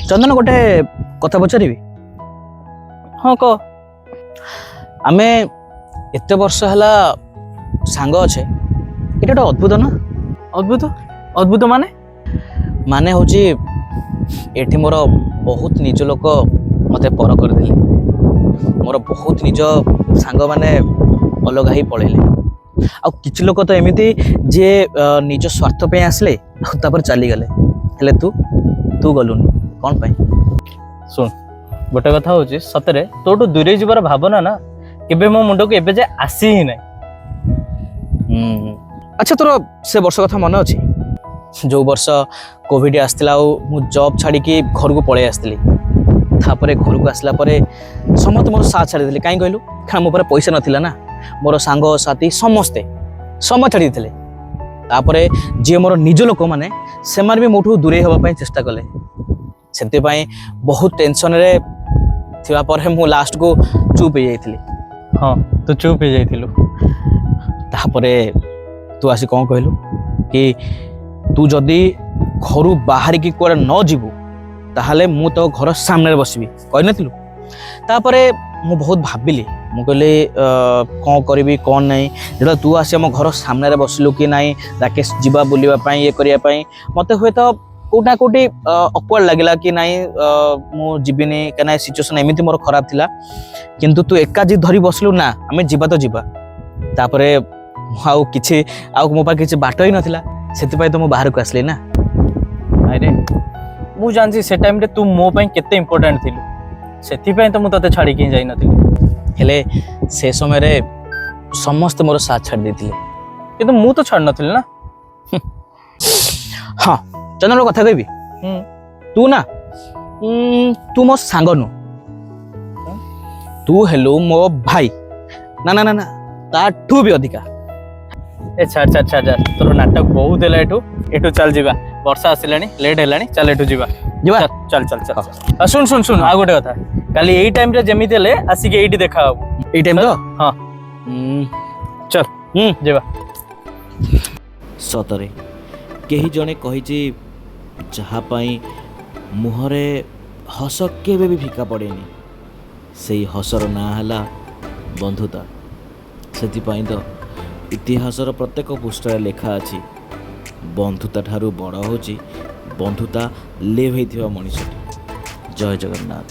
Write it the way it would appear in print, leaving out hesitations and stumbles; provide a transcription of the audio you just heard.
ଚନ୍ଦନ ଗୋଟେ କଥା ପଚାରିବି? ହଁ କହ। ଆମେ ଏତେ ବର୍ଷ ହେଲା ସାଙ୍ଗ ଅଛେ, ଏଇଟା ଗୋଟେ ଅଦ୍ଭୁତ ନା? ଅଦ୍ଭୁତ? ଅଦ୍ଭୁତ ମାନେ? ମାନେ ହେଉଛି ଏଠି ମୋର ବହୁତ ନିଜ ଲୋକ ମୋତେ ପର କରିଦେଲେ। ମୋର ବହୁତ ନିଜ ସାଙ୍ଗମାନେ ଅଲଗା ହେଇ ପଳେଇଲେ। ଆଉ କିଛି ଲୋକ ତ ଏମିତି ଯିଏ ନିଜ ସ୍ୱାର୍ଥ ପାଇଁ ଆସିଲେ ଆଉ ତାପରେ ଚାଲିଗଲେ। ହେଲେ ତୁ ଗଲୁନି କ'ଣ ପାଇଁ? ଶୁଣ, ଗୋଟେ କଥା ହଉଛି ସତରେ ତୋଠୁ ଦୂରେଇ ଯିବାର ଭାବନା ନା କେବେ ମୋ ମୁଣ୍ଡକୁ ଏବେ ଯାଏ ଆସି ହିଁ ନାହିଁ। ଆଚ୍ଛା, ତୋର ସେ ବର୍ଷ କଥା ମନେ ଅଛି ଯେଉଁ ବର୍ଷ କୋଭିଡ଼ ଆସିଥିଲା ଆଉ ମୁଁ ଜବ୍ ଛାଡ଼ିକି ଘରକୁ ପଳେଇ ଆସିଥିଲି? ତାପରେ ଘରକୁ ଆସିଲା ପରେ ସମସ୍ତେ ମୋର ସାଥ ଛାଡ଼ିଦେଲେ। କାହିଁ କହିଲୁ? କାରଣ ମୋ ପାଖରେ ପଇସା ନଥିଲା ନା। ମୋର ସାଙ୍ଗସାଥି ସମସ୍ତେ ସମୟ ଛାଡ଼ି ଦେଇଥିଲେ। ତାପରେ ଯିଏ ମୋର ନିଜ ଲୋକମାନେ ସେମାନେ ବି ମୋଠୁ ଦୂରେଇ ହେବା ପାଇଁ ଚେଷ୍ଟା କଲେ। ସେଥିପାଇଁ ବହୁତ ଟେନସନରେ ଥିବା ପରେ ମୁଁ ଲାଷ୍ଟକୁ ଚୁପ୍ ହେଇଯାଇଥିଲି। ହଁ, ତୁ ଚୁପ୍ ହେଇଯାଇଥିଲୁ। ତାପରେ ତୁ ଆସି କ'ଣ କହିଲୁ କି ତୁ ଯଦି ଘରୁ ବାହାରିକି କୁଆଡ଼େ ନ ଯିବୁ ତାହେଲେ ମୁଁ ତୋ ଘର ସାମ୍ନାରେ ବସିବି କହିନଥିଲୁ? ତାପରେ ମୁଁ ବହୁତ ଭାବିଲି, ମୁଁ କହିଲି କ'ଣ କରିବି କ'ଣ ନାହିଁ। ଯେତେବେଳେ ତୁ ଆସି ଆମ ଘର ସାମ୍ନାରେ ବସିଲୁ କି ନାହିଁ ରାକେଶ ଯିବା ବୁଲିବା ପାଇଁ ଇଏ କରିବା ପାଇଁ, ମୋତେ ହୁଏତ କେଉଁଠି ନା କେଉଁଠି ଅକ୍ୱାର୍ଡ ଲାଗିଲା କି ନାହିଁ ମୁଁ ଯିବିନି, କାହିଁକିନା ସିଚୁଏସନ୍ ଏମିତି ମୋର ଖରାପ ଥିଲା। କିନ୍ତୁ ତୁ ଏକା ଜିଦ୍ ଧରି ବସିଲୁ ନା ଆମେ ଯିବା ତ ଯିବା। ତାପରେ ଆଉ ମୋ ପାଖେ କିଛି ବାଟ ହିଁ ନଥିଲା, ସେଥିପାଇଁ ତ ମୁଁ ବାହାରକୁ ଆସିଲି ନା। ଆରେ ମୁଁ ଜାଣିଛି ସେ ଟାଇମ୍ରେ ତୁ ମୋ ପାଇଁ କେତେ ଇମ୍ପୋର୍ଟାଣ୍ଟ ଥିଲୁ, ସେଥିପାଇଁ ତ ମୁଁ ତତେ ଛାଡ଼ିକି ହିଁ ଯାଇନଥିଲି। ହେଲେ ସେ ସମୟରେ ସମସ୍ତେ ମୋର ସାଥ ଛାଡ଼ି ଦେଇଥିଲେ। କିନ୍ତୁ ମୁଁ ତ ଛାଡ଼ି ନଥିଲି ନା। ହଁ, ଚନ୍ଦନ କଥା କହିବି, ତୁ ନା ତୁ ମୋ ସାଙ୍ଗ ନୁହଁ, ତୁ ହେଲୁ ମୋ ଭାଇ। ନା ନା ନା ନା, ତାଠୁ ବି ଅଧିକା। ଏ ଛାଡ଼, ତୋର ନାଟକ ବହୁତ ହେଲା। ଏଠୁ ଚାଲ ଯିବା, ବର୍ଷା ଆସିଲାଣି, ଲେଟ୍ ହେଲାଣି, ଚାଲ ଏଠୁ ଯିବା। ଚାଲ। ଶୁଣ ଆଉ ଗୋଟେ କଥା, କାଲି ଏଇ ଟାଇମ୍ରେ ଯେମିତି ହେଲେ ଆସିକି ଏଇଠି ଦେଖା ହବୁ। ଏଇ ଟାଇମ୍ ତ? ହଁ, ଚାଲ ଯିବା। ସତରେ କେହି ଜଣେ କହିଛି, ଯାହା ପାଇଁ ମୁହଁରେ ହସ କେବେ ବି ଫିକା ପଡ଼େନି, ସେଇ ହସର ନାଁ ହେଲା ବନ୍ଧୁତା। ସେଥିପାଇଁ ତ ଇତିହାସର ପ୍ରତ୍ୟେକ ପୃଷ୍ଠାରେ ଲେଖା ଅଛି, ବନ୍ଧୁତା ଠାରୁ ବଡ଼ ହେଉଛି ବନ୍ଧୁତା ଲିଭେଇଥିବା ମଣିଷଟି। ଜୟ ଜଗନ୍ନାଥ।